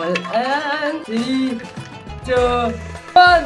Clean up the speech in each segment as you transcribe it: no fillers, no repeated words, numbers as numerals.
والآن 3 2 1.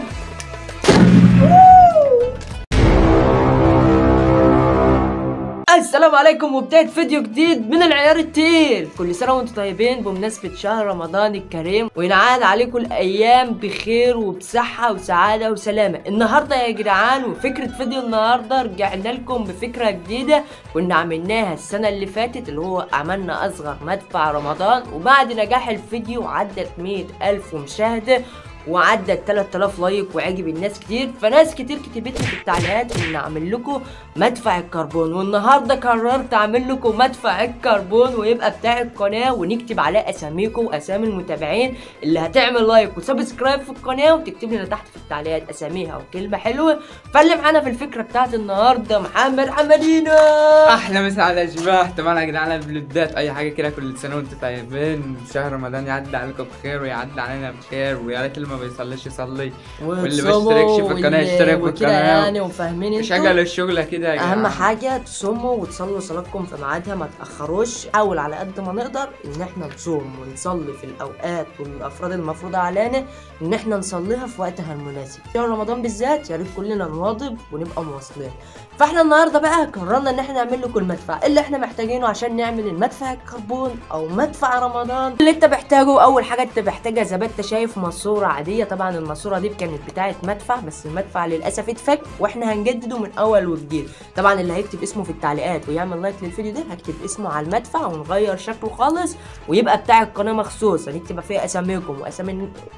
السلام عليكم وبداية فيديو جديد من العيار التقيل. كل سنة وانتم طيبين بمناسبة شهر رمضان الكريم، وينعاد عليكم الأيام بخير وبصحة وسعادة وسلامة. النهاردة يا جدعان وفكرة فيديو النهاردة رجعنا لكم بفكرة جديدة كنا عملناها السنة اللي فاتت، اللي هو عملنا أصغر مدفع رمضان، وبعد نجاح الفيديو عدت 100,000 مشاهدة وعدت 3000 لايك وعجب الناس كتير. فناس كتير كتبت لي في التعليقات ان اعمل لكم مدفع الكربون، والنهارده قررت اعمل لكم مدفع الكربون ويبقى بتاع القناه، ونكتب عليه اساميكم واسامي المتابعين اللي هتعمل لايك وسبسكرايب في القناه، وتكتب لنا تحت في التعليقات اساميها وكلمه حلوه. فاللي معانا في الفكره بتاعت النهارده محمد حمدينا. احلى مسا على اشباح. طبعا يا جدعان بالبدايه اي حاجه كده، كل سنه وانتم طيبين، شهر رمضان يعدي عليكم بخير ويعدي علينا بخير، ويا ريت اللي ما بيصليش يصلي واللي ما اشتركش في القناه يشترك في القناه يعني، وفاهمين انتوا شغل الشغله كده يا جدعان. اهم حاجه تصوموا وتصلوا صلاتكم في ميعادها، ما تاخروش. حاول على قد ما نقدر ان احنا نصوم ونصلي في الاوقات والافراد المفروضه علينا ان احنا نصليها في وقتها المناسب. شهر رمضان بالذات يا ريت كلنا نواظب ونبقى مواصلين. فاحنا النهارده بقى قررنا ان احنا نعمل لكم المدفع اللي احنا محتاجينه عشان نعمل المدفع الكربون او مدفع رمضان. اللي انت محتاجه اول حاجه انت محتاجها زي ما انت شايف ماسوره عاديه. طبعا الماسوره دي كانت بتاعه مدفع، بس المدفع للاسف اتفك واحنا هنجدده من اول وجديد. طبعا اللي هيكتب اسمه في التعليقات ويعمل لايك للفيديو ده هكتب اسمه على المدفع ونغير شكله خالص ويبقى بتاع القناه مخصوص، هنكتب فيها اساميكم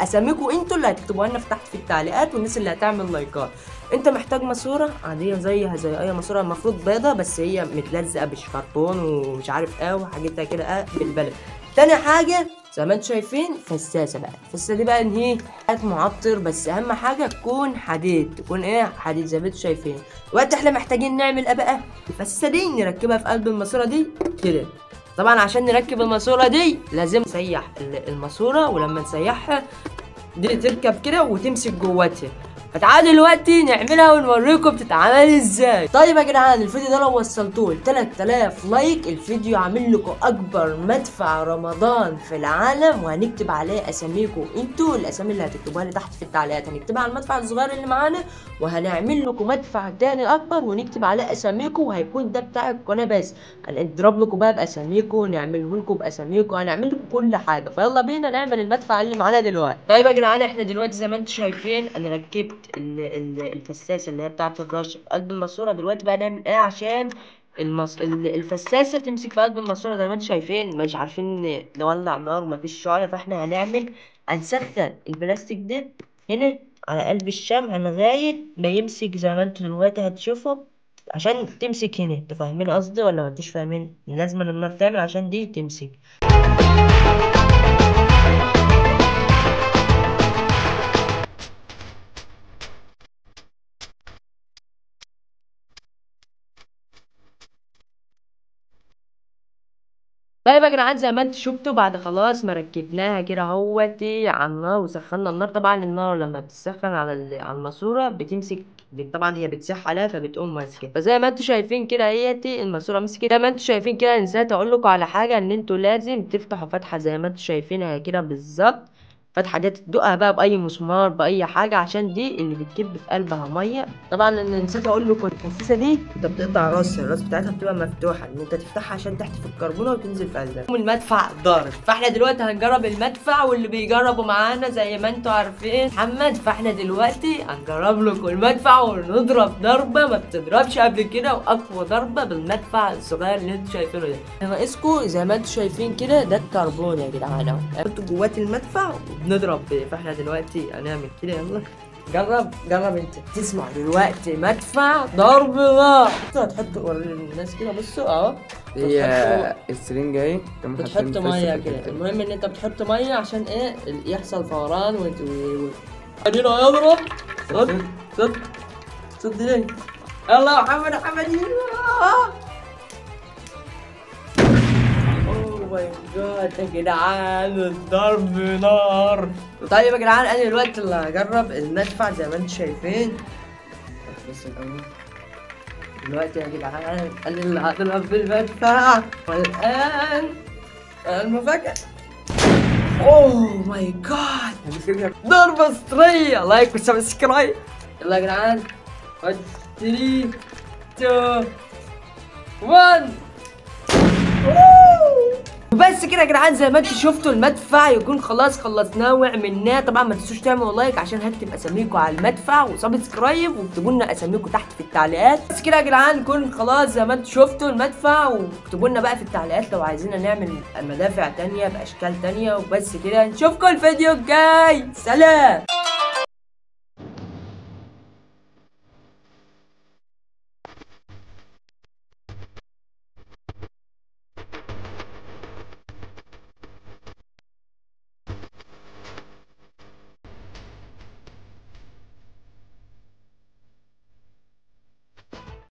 اساميكم انتوا اللي هتكتبوها لنا في تحت في التعليقات، والناس اللي هتعمل لايكات. انت محتاج ماسوره عاديه زيها زي اي ماسوره، المفروض بيضه بس هي متلزقه بشكرتون ومش عارف ايه وحاجتها كده بالبلد. تاني حاجه زي ما انتم شايفين فساسه بقى. الفساسه دي بقى ان هي معطر، بس اهم حاجه تكون حديد، تكون حديد زي ما انتم شايفين. وقت احنا محتاجين نعمل ايه بقى؟ الفساسه دي نركبها في قلب الماسوره دي كده. طبعا عشان نركب الماسوره دي لازم نسيح الماسوره، ولما نسيحها دي تركب كده وتمسك جواتها. فتعالوا دلوقتي نعملها ونوريكم بتتعمل ازاي. طيب يا جدعان الفيديو ده لو وصلتوه ل 3000 لايك الفيديو عامل لكم اكبر مدفع رمضان في العالم، وهنكتب عليه اساميكم انتوا، الاسامي اللي هتكتبوها لي تحت في التعليقات هنكتبها على المدفع الصغير اللي معانا، وهنعمل لكم مدفع تاني اكبر ونكتب عليه اساميكم، وهيكون ده بتاع القناه بس. هنضرب لكم بقى باساميكم، نعمله لكم باساميكم، هنعمل لكم كل حاجه. فيلا بينا نعمل المدفع اللي معانا دلوقتي. طيب يا جدعان احنا دلوقتي زي ما انتم شايفين انا ركبت الفساسه اللي هي بتاعه الرش في قلب الماسوره. دلوقتي بقى نعمل ايه عشان الفساسه تمسك في قلب الماسوره؟ زي ما انتم شايفين مش عارفين نولع نار ومفيش شعله، فاحنا هنسخن البلاستيك ده هنا على قلب الشمع لغايه ما يمسك زي ما انتم دلوقتي هتشوفوا، عشان تمسك هنا. انتوا فاهمين قصدي ولا مش فاهمين؟ لازم النار تعمل عشان دي تمسك. طيب يا جدعان زي ما انتوا شفتوا بعد خلاص ما ركبناها كده اهوتي على النار وسخنا النار. طبعا النار لما بتسخن على الماسوره بتمسك، طبعا هي بتسح عليها فبتقوم ماسكه. فزي ما انتوا شايفين كده اهيتي الماسوره مسكت. زي ما انتوا شايفين كده نسيت اقول لكم على حاجه، ان انتوا لازم تفتحوا فتحه زي ما انتوا شايفينها كده بالظبط. فتحه دي تدقها بقى باي مسمار باي حاجه، عشان دي اللي بتكب في قلبها ميه. طبعا انا نسيت اقول لكم الحساسه دي انت بتقطع راسها، الراس بتاعتها بتبقى مفتوحه ان انت تفتحها عشان تحت في الكربونه وتنزل في قلبها. المدفع ضارب، فاحنا دلوقتي هنجرب المدفع، واللي بيجربوا معانا زي ما انتوا عارفين محمد. فاحنا دلوقتي هنجرب لكم المدفع ونضرب ضربه ما بتضربش قبل كده، واقوى ضربه بالمدفع الصغير اللي انتوا شايفينه ده. ناقصكم زي ما انتوا شايفين كده ده الكربون يا جدعان اهو، حطوا جوات المدفع وبنضرب بيه. فاحنا دلوقتي هنعمل كده، يلا جرب انت تسمع دلوقتي مدفع ضرب نار. هتحط الناس كده بصوا اهو، هي السرنجه اهي بتحط ميه كده. المهم ان انت بتحط ميه عشان يحصل فوران ادينا يضرب. صد ليه؟ يلا يا محمد ماي جاد يا جدعان الضرب نار. طيب يا جدعان انا دلوقتي اللي هجرب المدفع زي ما انتم شايفين. بس الاول دلوقتي يا جدعان انا اللي هضرب بالمدفع، والان المفاجأة. اوه ماي جاد، ضربة اسطورية. لايك وسبسكرايب. يلا يا جدعان، 3 2 1. وبس كده يا جدعان، زي ما انتم شفتوا المدفع يكون خلاص خلصناه وعملناه. طبعا ما تنسوش تعملوا لايك عشان هكتب اساميكم على المدفع، وسبسكرايب، واكتبوا لنا اساميكم تحت في التعليقات. بس كده يا جدعان يكون خلاص زي ما انتم شفتوا المدفع، واكتبوا لنا بقى في التعليقات لو عايزين نعمل مدافع تانية باشكال تانية. وبس كده، نشوفكم الفيديو الجاي، سلام.